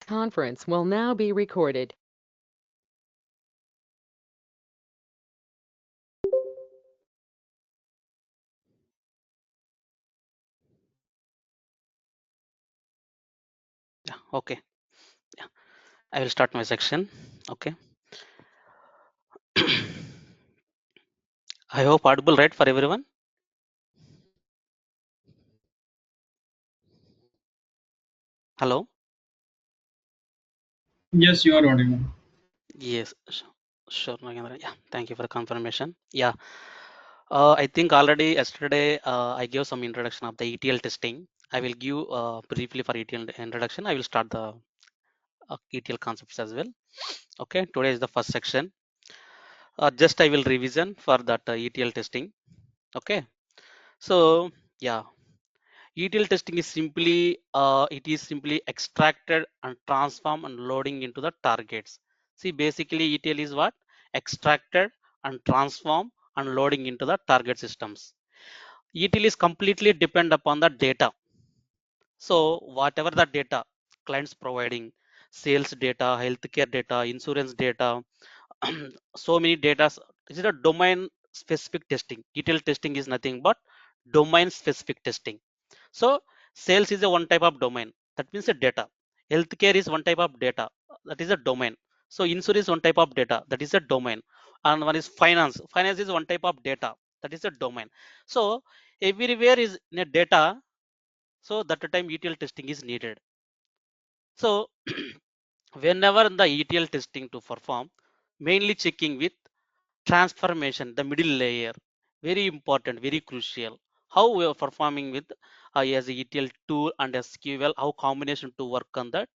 Conference will now be recorded. Yeah, okay. Yeah, I will start my section. Okay. I hope audible right for everyone. Hello. Yes, you are audible. Yes, sure, Nagendra. Yeah, thank you for the confirmation. Yeah, I think already yesterday I gave some introduction of the ETL testing. I will give briefly for ETL introduction. I will start the ETL concepts as well. Okay, today is the first section. Just I will revision for that ETL testing. Okay, so yeah, ETL testing is simply it is simply extracted and transform and loading into the targets. See, basically ETL is what? Extracted and transform and loading into the target systems. ETL is completely depend upon the data. So whatever the data clients providing, sales data, healthcare data, insurance data, so many data. This is a domain specific testing. ETL testing is nothing but domain specific testing. So sales is a one type of domain. That means a data. Healthcare is one type of data. That is a domain. So insurance is one type of data. That is a domain. And one is finance. Finance is one type of data. That is a domain. So everywhere is in a data. So that time ETL testing is needed. So whenever the ETL testing to perform, mainly checking with transformation, the middle layer, very important, very crucial. How we are performing with as a ETL tool and SQL, how combination to work on that,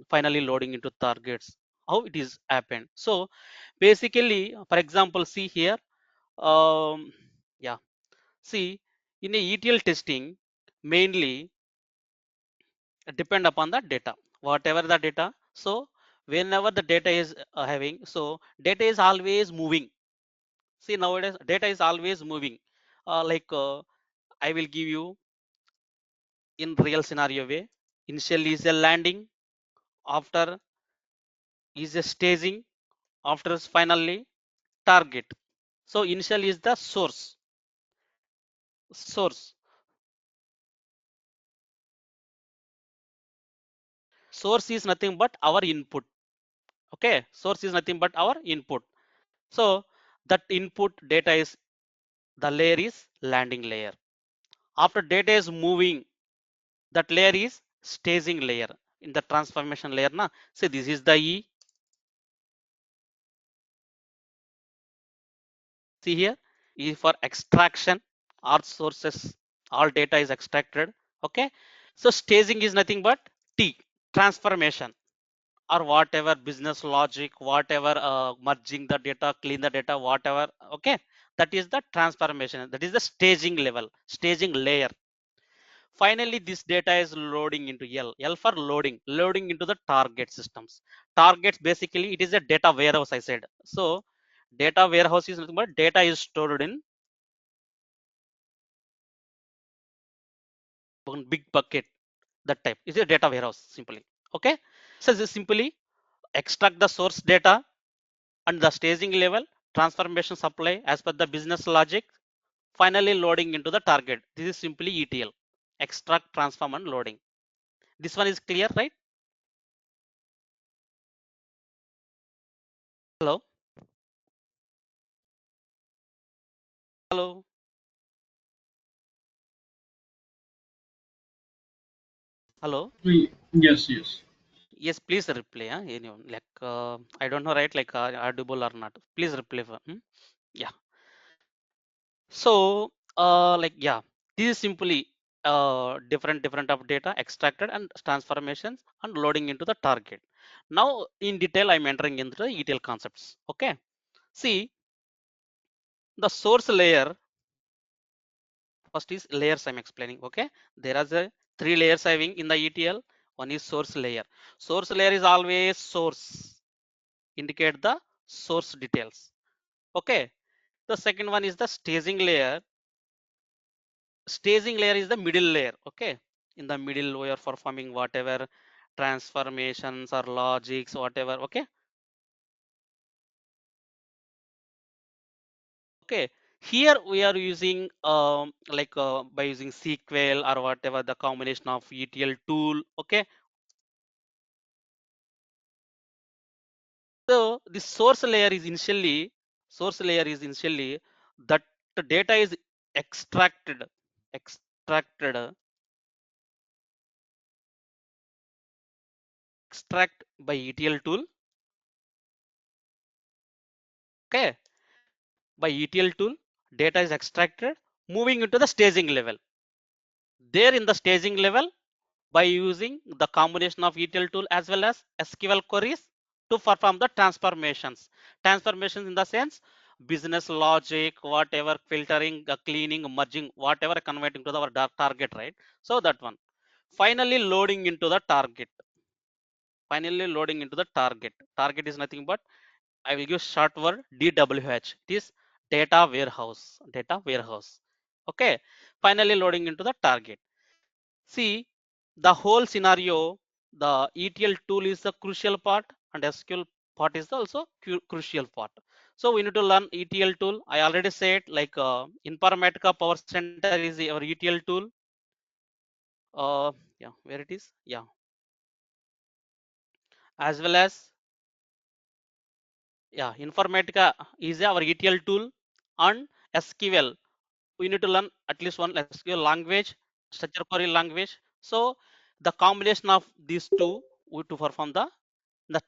finally loading into targets, how it is happened. So basically, for example, see here, yeah, see in a ETL testing, mainly depend upon the data, whatever the data. So whenever the data is having, so data is always moving. See, nowadays data is always moving. I will give you in real scenario way. Initially is a landing, after is a staging, after is finally target. So initial is the source. Source is nothing but our input. Okay, source is nothing but our input. So that input data is the layer is landing layer. After data is moving, that layer is staging layer. In the transformation layer na, so this is the E. See here, E for extraction, all sources, all data is extracted. Okay, so staging is nothing but T, transformation, or whatever business logic, whatever merging the data, clean the data, whatever. Okay, that is the transformation, that is the staging level, staging layer. Finally this data is loading into L for loading into the target systems. Targets, basically it is a data warehouse, I said. So data warehouse is nothing but data is stored in one big bucket. That type is a data warehouse simply. Okay, so this simply extract the source data and the staging level, transformation supply as per the business logic, finally loading into the target. This is simply ETL, extract, transform and loading. This one is clear, right? Hello, hello, hello. Yes, yes. Yes, please reply. Anyone like I don't know, right? Like audible or not? Please reply for. Yeah. So like yeah, this is simply different of data extracted and transformations and loading into the target. Now in detail, I'm entering into the ETL concepts. Okay. See, the source layer first is layers. I'm explaining. Okay. There are the three layers having in the ETL. One is source layer. Source layer is always source. Indicate the source details. Okay, the second one is the staging layer. Staging layer is the middle layer. Okay, in the middle we are performing whatever transformations or logics, whatever. Okay. Okay. Here we are using by using SQL or whatever the combination of ETL tool. Okay. So the source layer is initially that the data is extracted, extracted, extract by ETL tool. Okay, by ETL tool, data is extracted, moving into the staging level. There in the staging level, by using the combination of ETL tool as well as SQL queries to perform the transformations. Transformations in the sense business logic, whatever filtering, cleaning, merging, whatever converting to our target, right? So that one. Finally loading into the target. Finally loading into the target. Target is nothing but I will give short word DWH. It is data warehouse. Data warehouse. Okay. Finally loading into the target. See, the whole scenario, the ETL tool is the crucial part and SQL part is also crucial part. So we need to learn ETL tool. I already said like Informatica Power Center is our ETL tool. Yeah, where it is? Yeah, as well as yeah, Informatica is our ETL tool and SQL. We need to learn at least one SQL language, structure query language. So the combination of these two we to perform the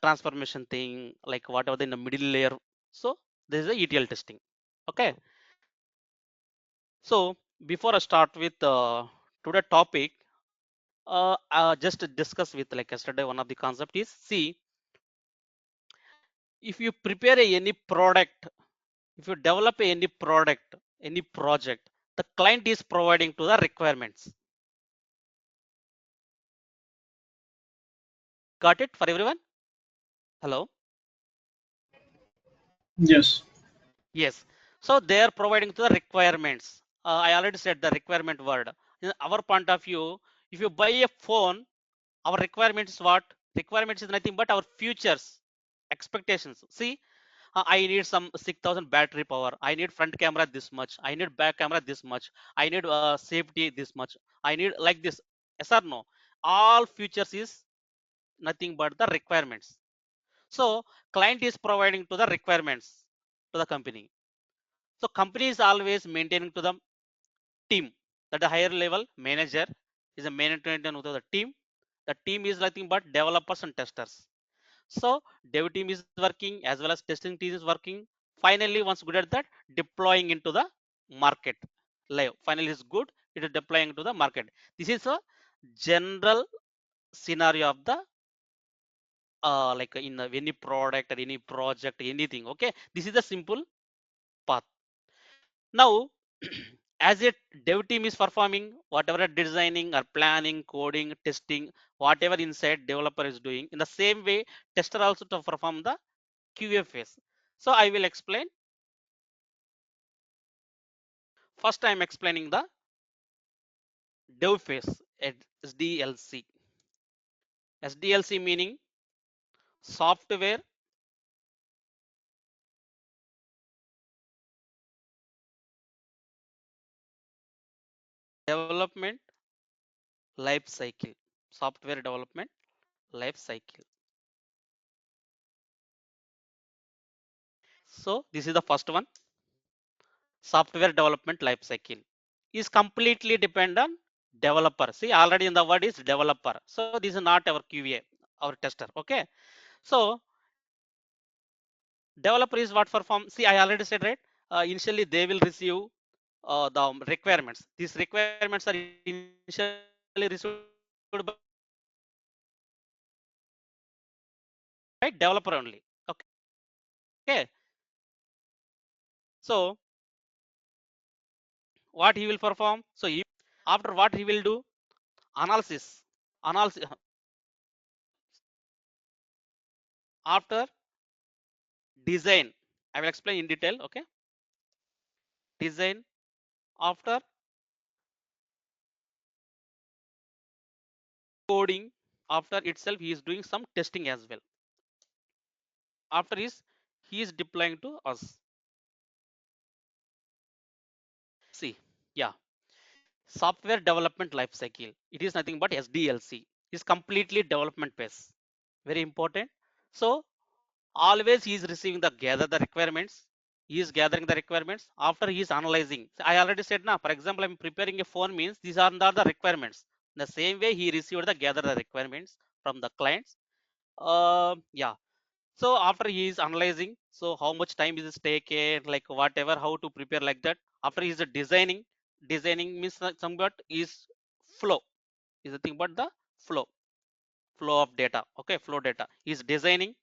transformation thing, like whatever in the middle layer. So this is the ETL testing. Okay. So before I start with today topic, just to discuss with like yesterday, one of the concept is see if you prepare any product, if you develop any product, any project, the client is providing to the requirements. Got it for everyone? Hello. Yes. Yes. So they are providing to the requirements. I already said the requirement word. In our point of view, if you buy a phone, our requirement is what? Requirements is nothing but our futures, expectations. See, I need some 6,000 battery power. I need front camera this much. I need back camera this much. I need safety this much. I need like this. Yes or no? All futures is nothing but the requirements. So client is providing to the requirements to the company. So company is always maintaining to the team that the higher level manager is a maintaining to the team. The team is nothing but developers and testers. So dev team is working as well as testing team is working. Finally, once good at that, deploying into the market live. Finally, is good. It is deploying to the market. This is a general scenario of the like in any product or any project, anything. Okay, this is the simple path. Now, as a dev team is performing whatever designing or planning, coding, testing, whatever inside developer is doing, in the same way, tester also to perform the QA phase. So I will explain. First, I am explaining the dev phase at SDLC. SDLC meaning software development life cycle. Software development life cycle. So this is the first one. Software development life cycle is completely dependent on developer. See, already in the word is developer. So this is not our QA, our tester. Okay. So developer is what perform. See, I already said right. Initially, they will receive the requirements. These requirements are initially received by developer only. Okay. So what he will perform? So after what he will do? Analysis. Analysis after design. I will explain in detail. Okay. Design after coding After itself, he is doing some testing as well. After he is deploying to us. See, yeah, software development lifecycle. It is nothing but SDLC. Is completely development phase. Very important. So always he is receiving the gather the requirements. He is gathering the requirements. After he is analyzing. So I already said now. For example, I'm preparing a phone means these are not the requirements. The same way he received the gather the requirements from the clients. Yeah. So after he is analyzing, so how much time is it taken, like whatever, how to prepare like that. After he is designing means somewhat is flow. Is the thing but the flow, flow of data. Okay, flow data. He is designing.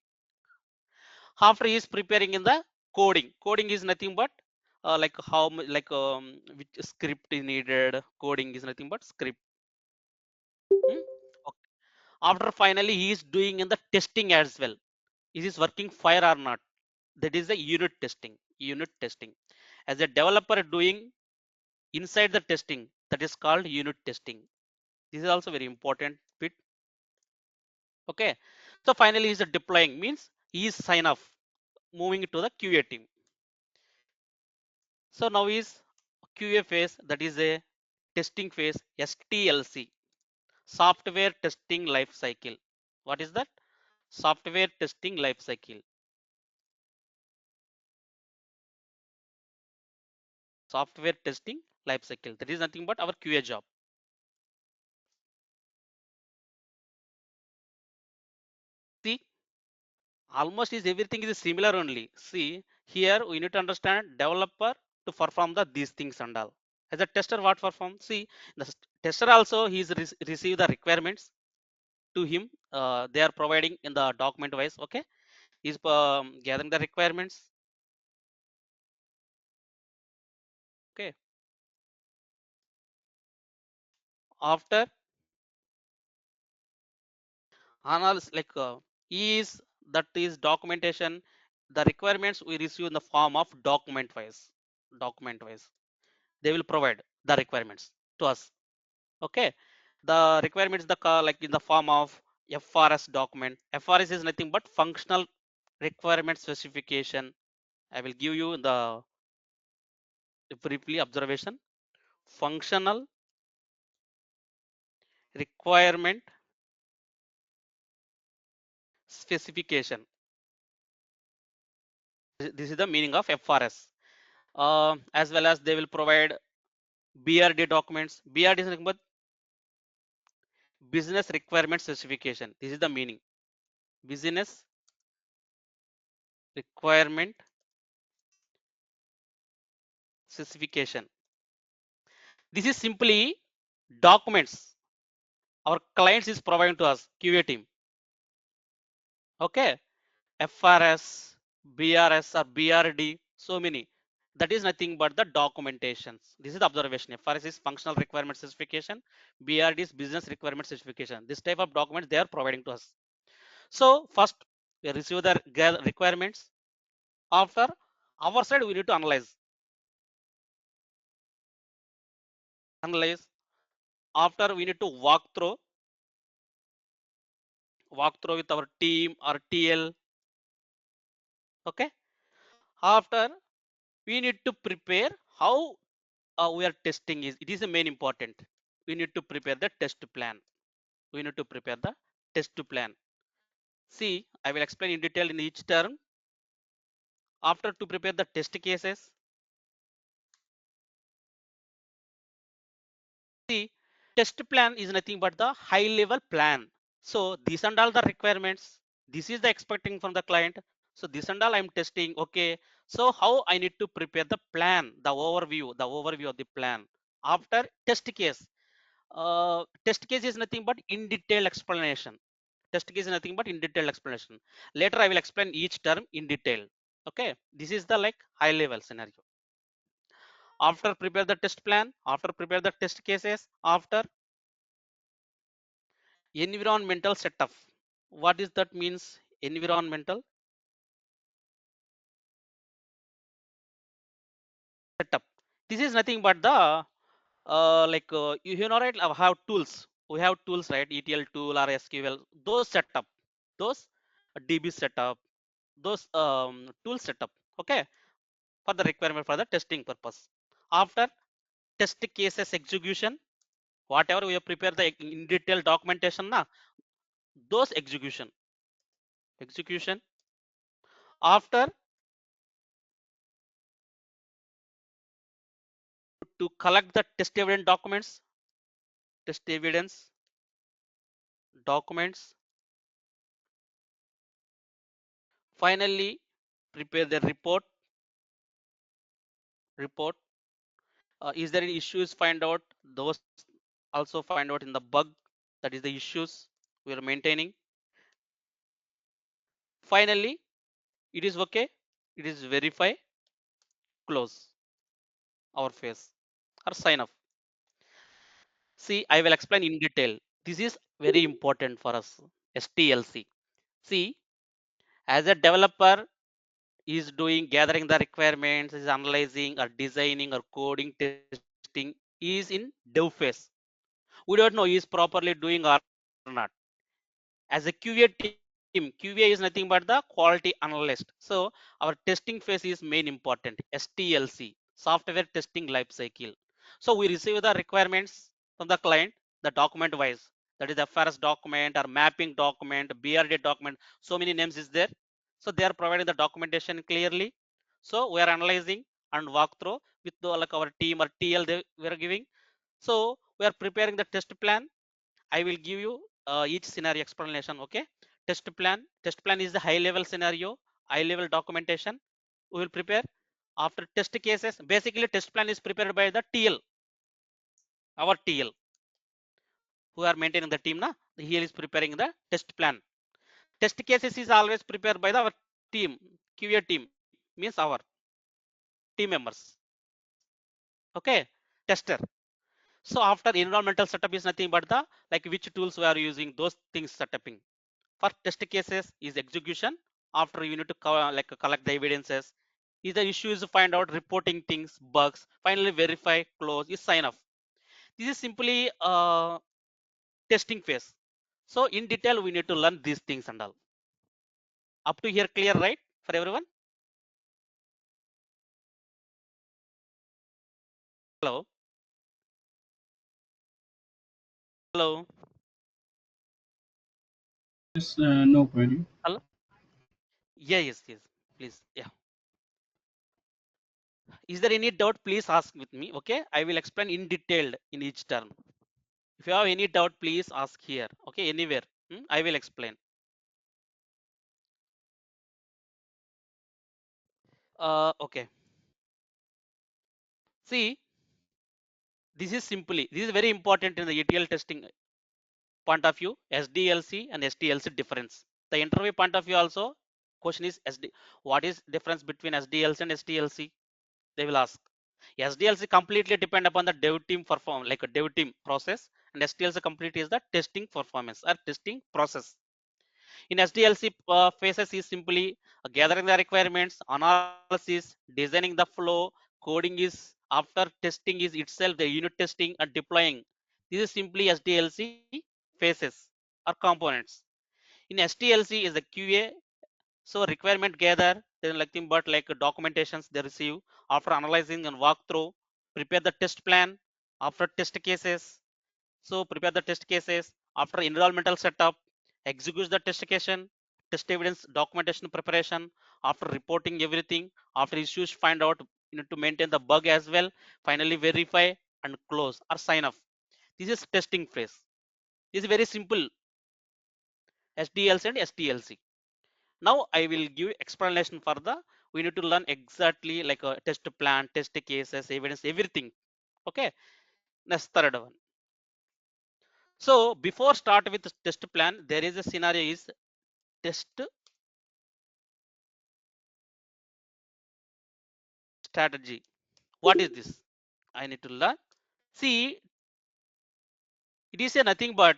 After he is preparing in the coding. Coding is nothing but like how like which script is needed. Coding is nothing but script. Hmm? Okay. After finally he is doing in the testing as well. Is this working fire or not? That is the unit testing. Unit testing. As a developer doing inside the testing, that is called unit testing. This is also very important bit. Okay. So finally, is deploying means he is sign off, moving to the QA team. So now is QA phase, that is a testing phase, STLC, software testing life cycle. What is that? Software testing life cycle. Software testing life cycle. That is nothing but our QA job. See, almost is everything is similar only. See, here we need to understand developer to perform these things and all. As a tester, what perform? See, the tester also he is receive the requirements to him. They are providing in the document wise. Okay, he's gathering the requirements. Okay, after analysis like is that is documentation. The requirements we receive in the form of document wise. Document wise, they will provide the requirements to us. Okay, the requirements the like in the form of FRS document. FRS is nothing but functional requirement specification. I will give you the briefly observation. Functional requirement specification. This is the meaning of FRS. As well as they will provide BRD documents. BRD is nothing but business requirement specification. This is the meaning. Business requirement specification. This is simply documents our clients is providing to us, QA team. Okay, FRS, BRS or BRD, so many. That is nothing but the documentations. This is the observation. FRS is functional requirement specification. BRD is business requirement specification. This type of documents they are providing to us. So first we receive the requirements. After our side we need to analyze. Analyze. After we need to walk through with our team or TL. Okay. After we need to prepare how we are testing is. It is the main important. We need to prepare the test plan. We need to prepare the test plan. See, I will explain in detail in each term. After to prepare the test cases. See, test plan is nothing but the high level plan. So these and all the requirements. This is the expecting from the client. So this and all I'm testing. Okay. So how I need to prepare the plan, the overview of the plan. After test case, test case is nothing but in detail explanation. Test case is nothing but in detail explanation. Later I will explain each term in detail. Okay, this is the like high level scenario. After prepare the test plan, after prepare the test cases, after environmental setup. What is that means? Environmental setup. This is nothing but the you know right, I have tools we have tools, right? ETL tool or SQL, those setup, those DB setup, those tool setup, okay, for the requirement for the testing purpose. After test cases execution, whatever we have prepared the in detail documentation na, those execution after to collect the test evidence documents, finally prepare the report. Is there any issues, find out those, also find out in the bug, that is the issues we are maintaining. Finally it is okay, it is verify, close our phase or sign off. See, I will explain in detail. This is very important for us. STLC, see, as a developer is doing gathering the requirements, is analyzing or designing or coding testing, is in dev phase. We don't know is properly doing or not. As a QA team, QA is nothing but the quality analyst. So our testing phase is main important. STLC, software testing life cycle. So we receive the requirements from the client, the document wise. That is the first document or mapping document, BRD document. So many names is there. So they are providing the documentation clearly. So we are analyzing and walk through with the, like our team or TL they we are giving. So we are preparing the test plan. I will give you each scenario explanation. Okay. Test plan. Test plan is the high level scenario, high level documentation. We will prepare after test cases. Basically, test plan is prepared by the TL, our TL, who are maintaining the team. Na, he is preparing the test plan. Test cases is always prepared by our team, QA team, means our team members. Okay, tester. So after environmental setup is nothing but the like which tools we are using, those things setuping. For test cases is execution. After you need to like collect the evidences. Is the issues, find out, reporting things, bugs. Finally verify, close is sign off. This is simply testing phase. So in detail we need to learn these things and all. Up to here clear, right, for everyone? Hello, hello, Yes, no query. hello. Yeah, yes, please. Yeah. Is there any doubt? Please ask with me. Okay, I will explain in detail in each term. If you have any doubt, please ask here. Okay, anywhere. I will explain. Okay. See, this is very important in the ETL testing point of view. SDLC and STLC difference. The interview point of view also. Question is SD. What is difference between SDLC and STLC? They will ask. SDLC completely depend upon the dev team perform, like a dev team process, and STLC completely is the testing performance or testing process. In SDLC phases is simply gathering the requirements, analysis, designing the flow, coding is after testing is itself the unit testing and deploying. This is simply SDLC phases or components. In STLC is the QA, so requirement gather, then nothing but like documentations they receive after analyzing and walk through, prepare the test plan after test cases. So prepare the test cases after environmental setup, execute the test case, test evidence documentation preparation, after reporting everything, after issues find out, you need to maintain the bug as well, finally verify and close or sign off. This is testing phase. This is very simple, SDLC and STLC. Now I will give explanation for the, we need to learn exactly like a test plan, test cases, evidence, everything. Okay, next third one. So before start with test plan, there is a scenario is test strategy. What is this? I need to learn. See, it is a nothing but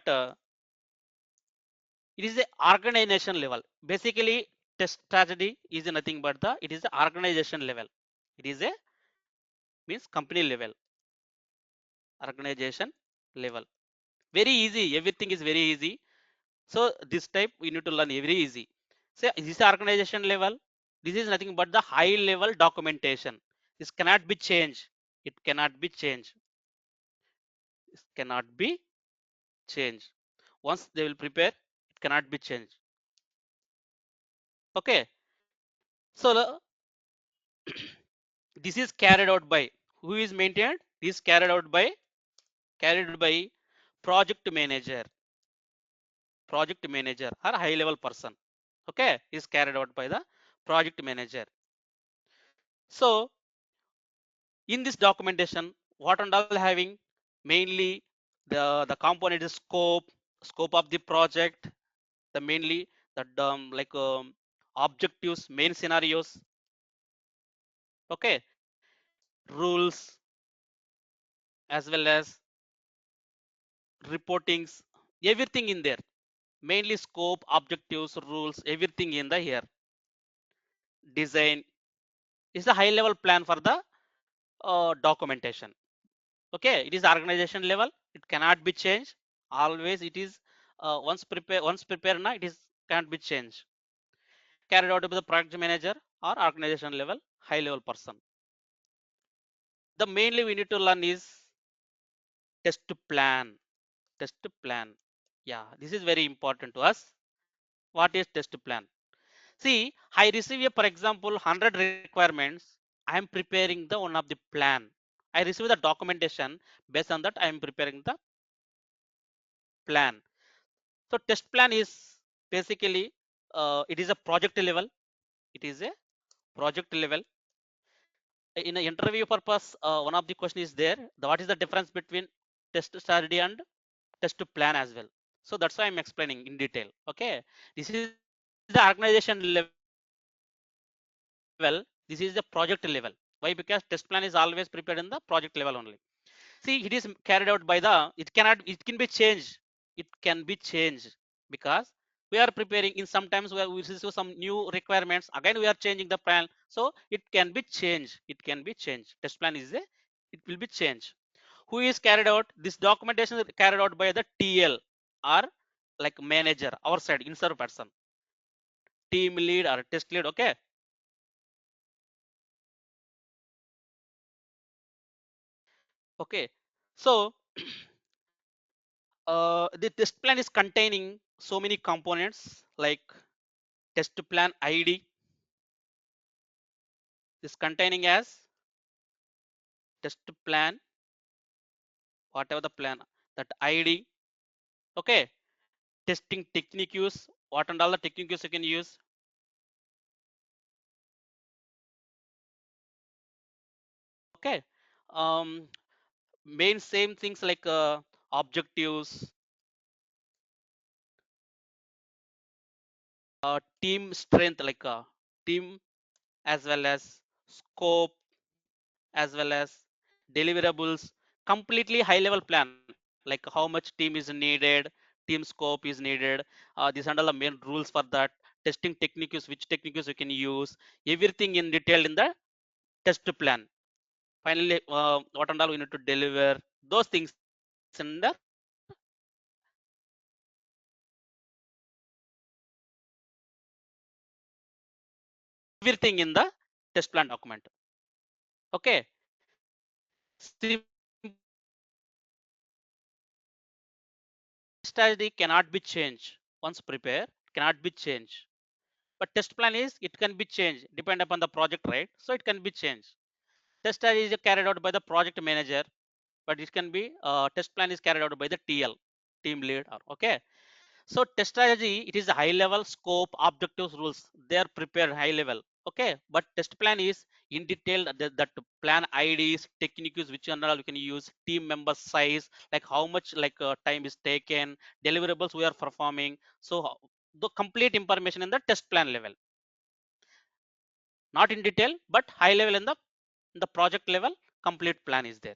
it is a organization level. Basically, test strategy is a nothing but the, it is the organization level. It is a means company level, organization level. Very easy. Everything is very easy. So this type we need to learn very easy. So this organization level, this is nothing but the high level documentation. This cannot be changed. It cannot be changed. This cannot be changed. Once they will prepare, it cannot be changed. Okay. So this is carried out by who is maintained? This is carried by project manager, or high level person. Okay, is carried out by the project manager. So in this documentation, what and all having mainly the component is scope of the project, the mainly the objectives, main scenarios, okay, rules, as well as reportings, everything in there, mainly scope, objectives, rules, everything in the here. Design is the high level plan for the documentation. Okay, it is organization level, it cannot be changed. Always it is once prepare now, it is can't be changed. Carried out by the project manager or organization level high level person. The mainly we need to learn is test plan. Test plan, yeah, this is very important to us. What is test plan? See, I receive a, for example, 100 requirements. I am preparing the one of the plan. I receive the documentation. Based on that, I am preparing the plan. So test plan is basically it is a project level. It is a project level. In an interview purpose, one of the question is there. What is the difference between test strategy and test plan as well? So that's why I'm explaining in detail. Okay, this is the organization level. This is the project level. Why? Because test plan is always prepared in the project level only. See, it is carried out by the, it can be changed. It can be changed because we are preparing in sometimes where we receive some new requirements, again we are changing the plan. So it can be changed. It can be changed. Test plan is a, it will be changed. Who is carried out? This documentation is carried out by the TL or like manager, our side, insert person, team lead or test lead. Okay. Okay. So the test plan is containing so many components like test plan ID is containing as test plan, whatever the plan, that ID. Okay. Testing techniques, what and all the techniques you can use. Okay. Um, main same things like objectives, team strength, like team, as well as scope, as well as deliverables, completely high level plan, like how much team is needed, team scope is needed, these are all the main rules for that. Testing techniques, which techniques you can use, everything in detail in the test plan. Finally, what and all we need to deliver, those things in the everything in the test plan document. Okay. Strategy cannot be changed. Once prepared, cannot be changed. But test plan is, it can be changed depend upon the project, right? So it can be changed. Test strategy is carried out by the project manager, but it can be test plan is carried out by the TL, team lead. Okay. So test strategy, it is a high level scope, objectives, rules. They are prepared high level. Okay. But test plan is in detail, that plan IDs, techniques, which are all you can use, team member size, like how much like time is taken, deliverables we are performing. So the complete information in the test plan level, not in detail, but high level in the project level, complete plan is there.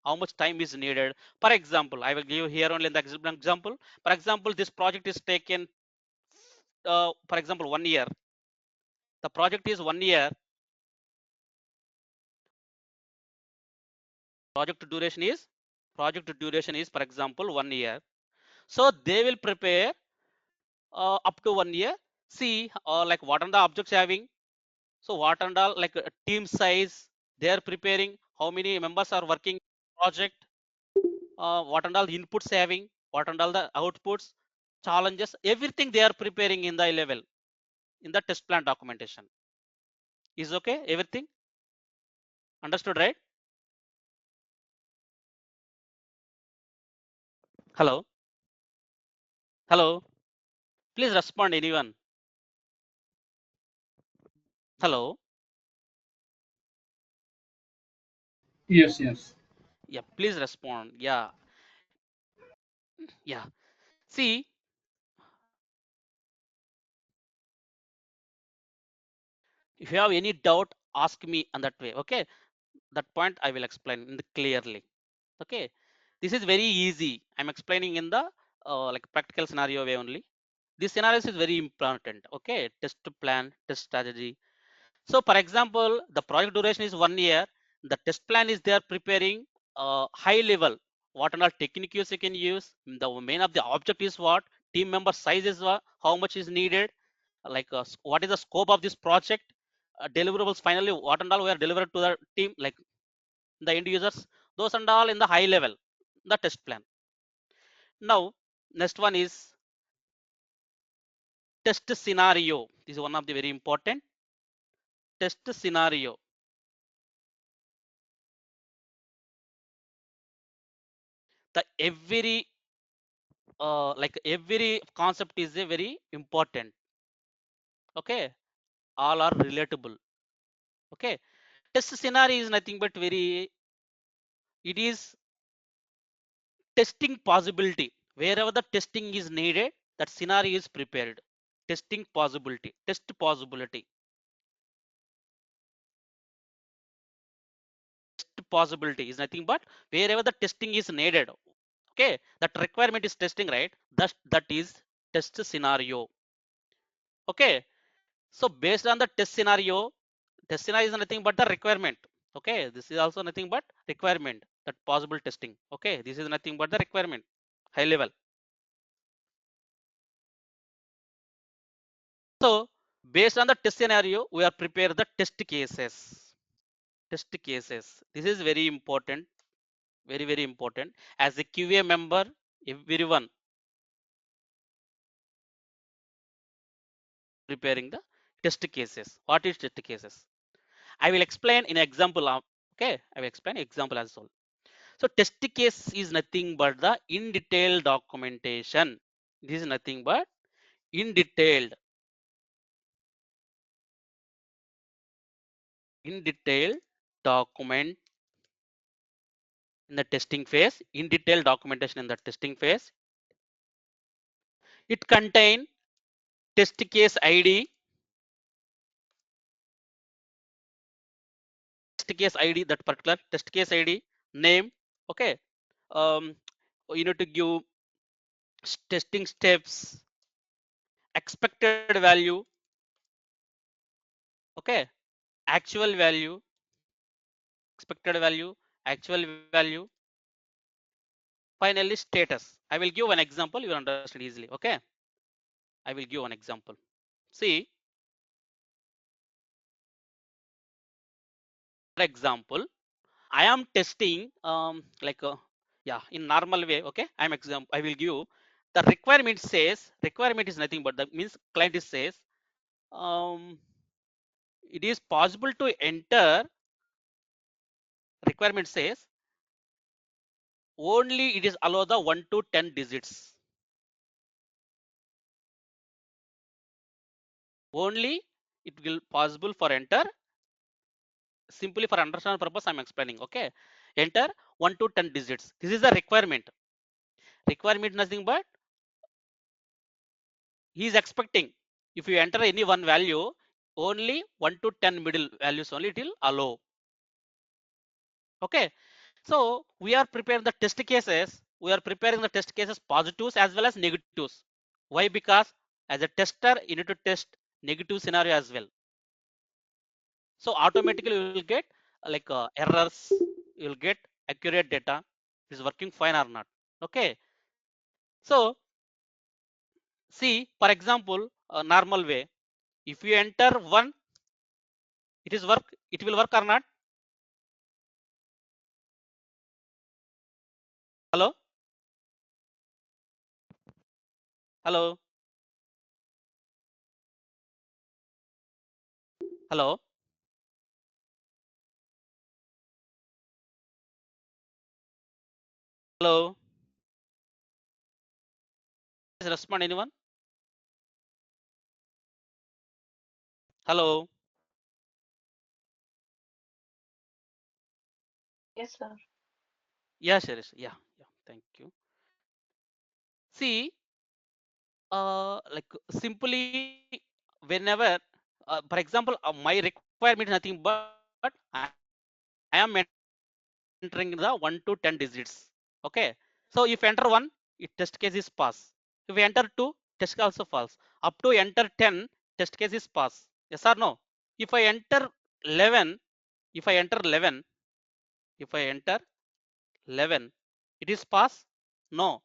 How much time is needed? For example, I will give you here only the example. For example, this project is taken for example 1 year. The project is 1 year. Project duration is project duration is, for example, 1 year. So they will prepare up to 1 year. See, like what are the objects having? So what and all, like team size, they are preparing, how many members are working project, what and all the inputs having, what and all the outputs, challenges, everything they are preparing in the level in the test plan documentation. Is okay? Everything understood, right? Hello, hello. Please respond, anyone. Hello. Yes, yes. Yeah, please respond. Yeah, yeah. See, if you have any doubt, ask me on that way. Okay, that point I will explain in the clearly. Okay, this is very easy. I'm explaining in the like practical scenario way only. This scenario is very important. Okay, test plan, test strategy. So for example, the project duration is 1 year. The test plan is they are preparing high level, what and all techniques you can use. The main of the object is what, team member size is what, how much is needed, like what is the scope of this project, deliverables finally what and all we are delivered to the team, like the end users, those and all in the high level, the test plan. Now next one is test scenario. This is one of the very important test scenario. The every like every concept is a very important. Okay, all are relatable. Okay, test scenario is nothing but very, it is testing possibility. Wherever the testing is needed, that scenario is prepared. Testing possibility, test possibility, test possibility is nothing but wherever the testing is needed. Okay, that requirement is testing, right? That is test scenario. Okay, so based on the test scenario is nothing but the requirement. Okay, this is also nothing but requirement, that possible testing. Okay, this is nothing but the requirement, high level. So based on the test scenario, we are prepare the test cases. Test cases. This is very important, very very important. As a QA member, everyone preparing the test cases. What is test cases? I will explain in example. Okay, I will explain example as well. So test case is nothing but the in detail documentation. This is nothing but in detailed, in detailed document in the testing phase, in detailed documentation in the testing phase. It contain test case ID, test case ID, that particular test case ID, name. Okay. Um, you need to give testing steps, expected value. Okay. Actual value, expected value, actual value. Finally, status. I will give an example. You will understand easily. Okay. I will give an example. See, for example, I am testing like yeah, in normal way. Okay, I'm example. I will give the requirement says, requirement is nothing but that means client is says um, it is possible to enter, requirement says only it is allow the 1 to 10 digits, only it will possible for enter, simply for understand purpose I'm explaining. Okay, enter 1 to 10 digits. This is the requirement. Requirement nothing but he is expecting if you enter any one value, only 1 to 10 middle values only it will allow. Okay, so we are preparing the test cases, we are preparing the test cases positives as well as negatives. Why? Because as a tester you need to test negative scenario as well. So automatically you will get like errors, you will get accurate data. it is working fine or not. Okay, so see, for example, a normal way, if you enter 1, it will work or not? Hello, hello, hello. Hello. Is respond anyone? Hello. Yes, sir. Yeah, Shirish. Yeah, yeah. Thank you. See, like simply whenever, for example, my requirement is nothing but I am entering the 1 to 10 digits. Okay. So if enter 1, it test case is pass. If we enter 2, test case also false. Up to enter 10, test case is pass. Yes or no? If I enter 11, if I enter 11, if I enter 11, it is pass? No,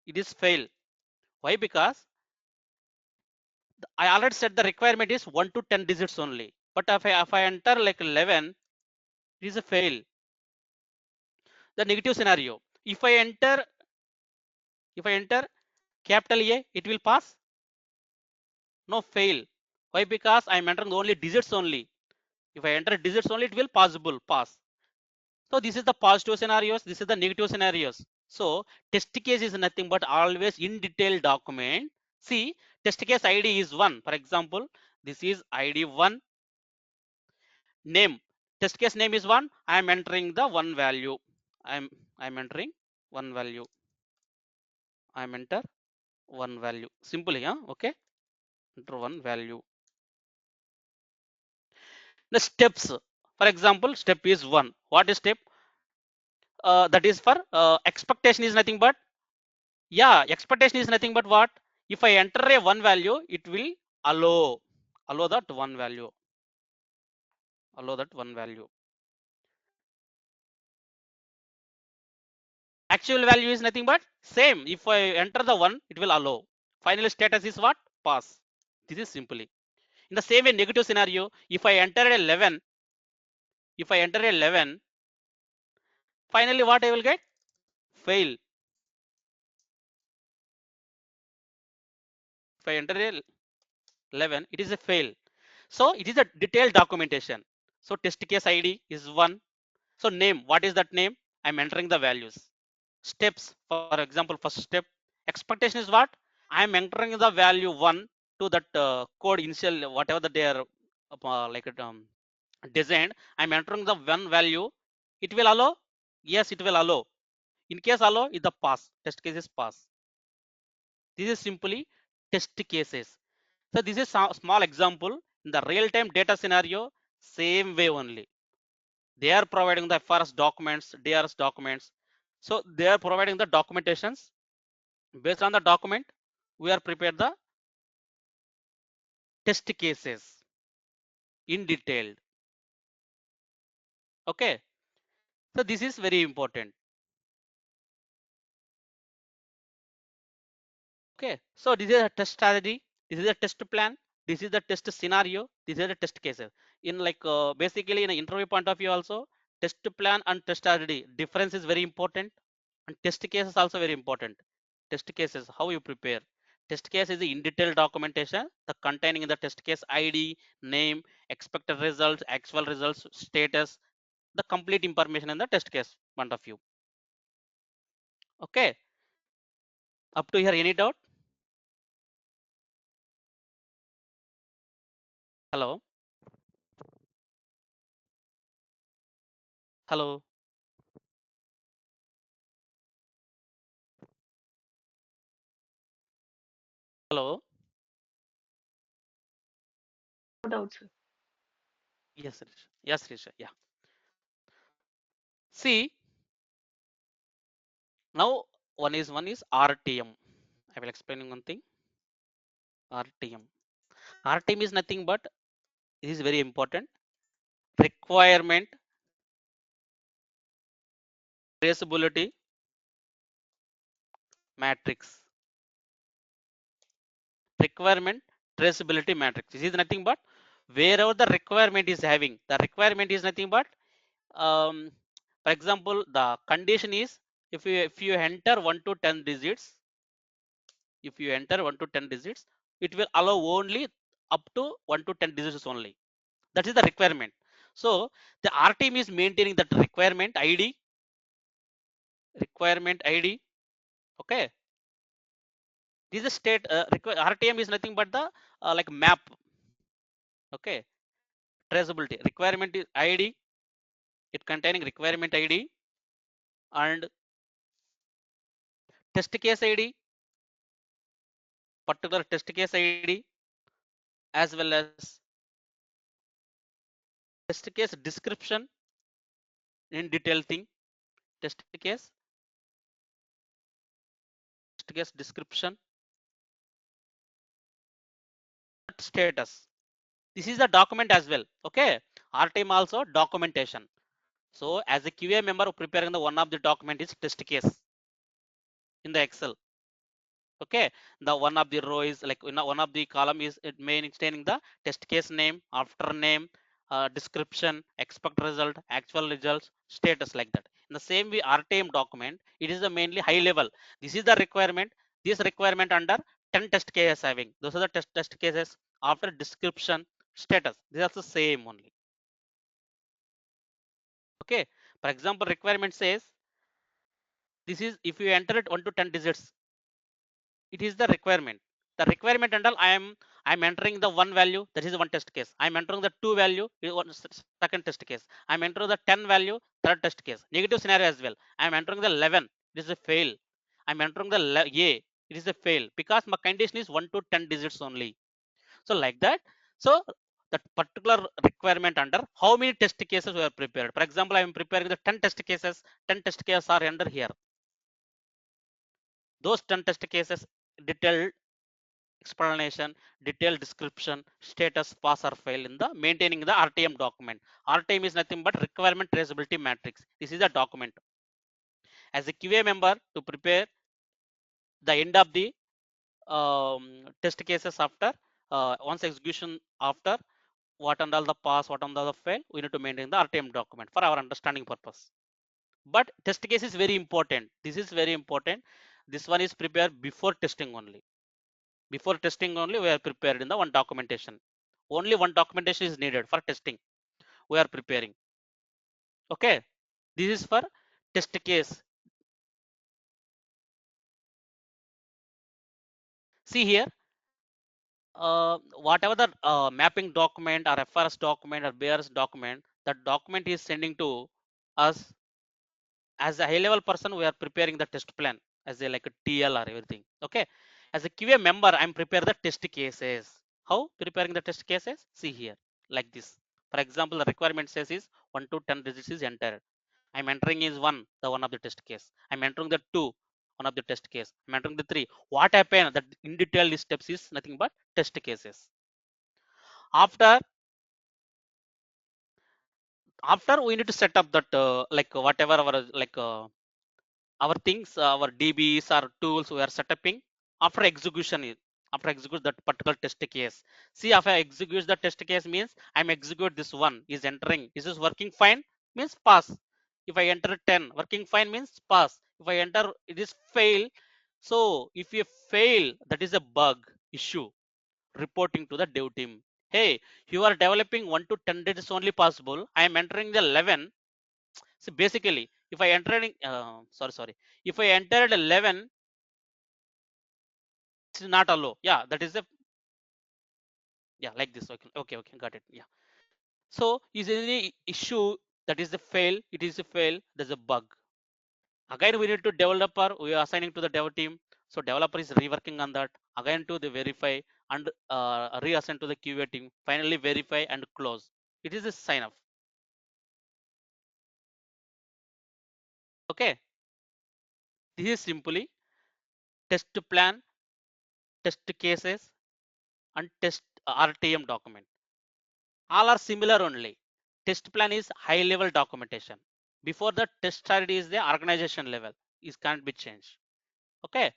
it is fail. Why? Because I already said the requirement is 1 to 10 digits only. But if I enter like 11, it is a fail. The negative scenario. If I enter capital A, it will pass? No, fail. Why? Because I am entering only digits only. If I enter digits only, it will possible pass. So this is the positive scenarios. This is the negative scenarios. So test case is nothing but always in detail document. See, test case ID is 1. For example, this is ID 1. Name. Test case name is 1. I am entering the 1 value. I'm entering 1 value. I am enter 1 value. Simply, huh? Okay. Enter 1 value. The steps. For example, step is 1. What is step? That is for expectation is nothing but, yeah, expectation is nothing but what? If I enter a 1 value, it will allow that 1 value. Allow that 1 value. Actual value is nothing but same. If I enter the 1, it will allow. Final status is what? Pass. This is simply. In the same way, negative scenario, if I enter a 11, if I enter a 11, finally what I will get? Fail. If I enter a 11, it is a fail. So it is a detailed documentation. So test case ID is 1. So name, what is that name? I'm entering the values. Steps, for example, first step, expectation is what? I'm entering the value 1 to that code initial, whatever that they are like designed. I'm entering the 1 value. It will allow? Yes, it will allow. In case allow, is the pass. Test case is pass. This is simply test cases. So this is a small example. In the real-time data scenario, same way only. They are providing the FRS documents, DRS documents. So they are providing the documentations. Based on the document, we are prepared the test cases in detail. Okay. So this is very important. Okay. So this is a test strategy. This is a test plan. This is the test scenario. This is the test cases. In like basically in an interview point of view also, test plan and test strategy difference is very important. And test case is also very important. Test cases, how you prepare. Test case is the in detail documentation, the containing in the test case ID, name, expected results, actual results, status, the complete information in the test case point of view. Okay. Up to here, any doubt? Hello. Hello. Hello. No doubt, sir. Yes, Risha. Yes, Risha. Yeah. See, now one is RTM. I will explain one thing. RTM. RTM is nothing but, this is very important. Requirement traceability matrix. Requirement traceability matrix. This is nothing but wherever the requirement is having. The requirement is nothing but, for example, the condition is if you enter 1 to 10 digits, if you enter 1 to 10 digits, it will allow only up to 1 to 10 digits only. That is the requirement. So the R team is maintaining that requirement ID. Requirement ID. Okay. This is a state. RTM is nothing but the like map. Okay. Traceability. Requirement is ID. It containing requirement ID and test case ID, particular test case ID, as well as test case description in detail thing. Test case description, status. This is the document as well. Okay. RTM also documentation. So as a QA member preparing the one of the document is test case in the Excel. Okay, the one of the row is like one of the column is it maintaining the test case name, after name, description, expect result, actual results, status, like that. In the same way RTM document, it is the mainly high level. This is the requirement. This requirement under 10 test cases having. Those are the test cases. After description, status, these are the same only. Okay, for example, requirement says this is if you enter it 1 to 10 digits, it is the requirement. The requirement and all, I'm entering the one value, that is one test case. I'm entering the two value, second test case. I'm entering the 10 value, third test case. Negative scenario as well. I'm entering the 11, it is a fail. I'm entering the A, it is a fail, because my condition is 1 to 10 digits only. So like that. So that particular requirement under how many test cases were prepared. For example, I'm preparing the 10 test cases. 10 test cases are under here. Those 10 test cases, detailed explanation, detailed description, status, pass or fail in the maintaining the RTM document. RTM is nothing but requirement traceability matrix. This is a document. As a QA member to prepare the end of the test cases after once execution after what and all the pass, what and all the fail, we need to maintain the RTM document for our understanding purpose. But test case is very important. This is very important. This one is prepared before testing only. Before testing only, we are prepared in the one documentation. Only one documentation is needed for testing. We are preparing. Okay. This is for test case. See here, whatever the mapping document or FRS document or BRS document, that document is sending to us. As a high level person, we are preparing the test plan as a like a TL or everything. Okay. As a QA member, I'm preparing the test cases. How preparing the test cases? See here, like this. For example, the requirement says is 1 to 10 digits is entered. I'm entering is 1, the one of the test case. I'm entering the 2, one of the test case. I'm entering the 3. What happened? That in detail steps is nothing but test cases. After we need to set up that like whatever our like our things, our DBs or tools we are setting after execution. After execute that particular test case. See, if I execute the test case means I'm execute this one is entering. Is this working fine? Means pass. If I enter 10, working fine means pass. If I enter it is fail. So if you fail, that is a bug issue. Reporting to the dev team. Hey, you are developing 1 to 10 digits only possible. I am entering the 11. So basically, if I entered, sorry, if I entered 11, it's not allow. Yeah, that is a, yeah, like this. Okay, got it. Yeah. So is any issue that is the fail? It is a fail. There's a bug. Again, we need to developer. We are assigning to the dev team. So developer is reworking on that. Again to the verify and reassign to the QA team. Finally verify and close. It is a sign off. Okay. This is simply test plan, test cases, and test RTM document. All are similar only. Test plan is high level documentation. Before the test strategy is the organization level. It can't be changed. Okay.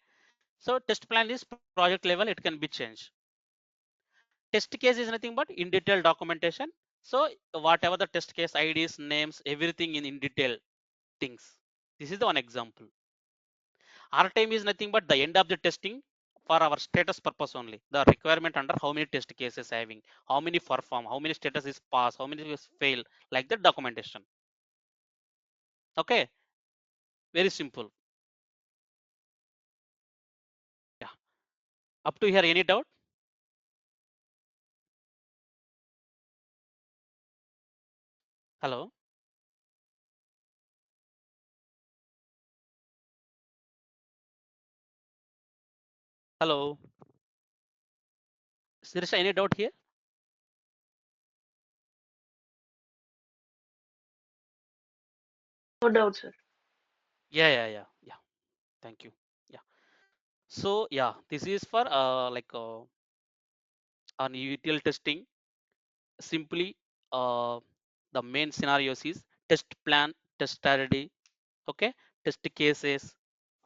So test plan is project level, it can be changed. Test case is nothing but in detail documentation. So whatever the test case IDs, names, everything in detail things. This is the one example. R time is nothing but the end of the testing for our status purpose only. The requirement under how many test cases having, how many perform, how many status is pass, how many is fail, like that documentation. Okay, very simple. Yeah. Up to here, any doubt? Hello. Hello. Sirisha, any doubt here? No doubt, sir. Yeah. Thank you. Yeah. So yeah, this is for like on ETL testing. Simply, the main scenarios is test plan, test strategy, okay, test cases,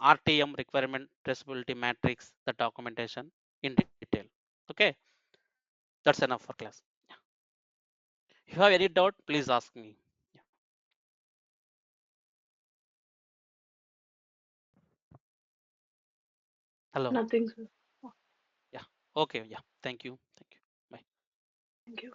RTM requirement traceability matrix, the documentation in detail. Okay, that's enough for class. Yeah. If you have any doubt, please ask me. Yeah. Hello. Nothing, sir. Yeah. Okay. Yeah. Thank you. Bye. Thank you.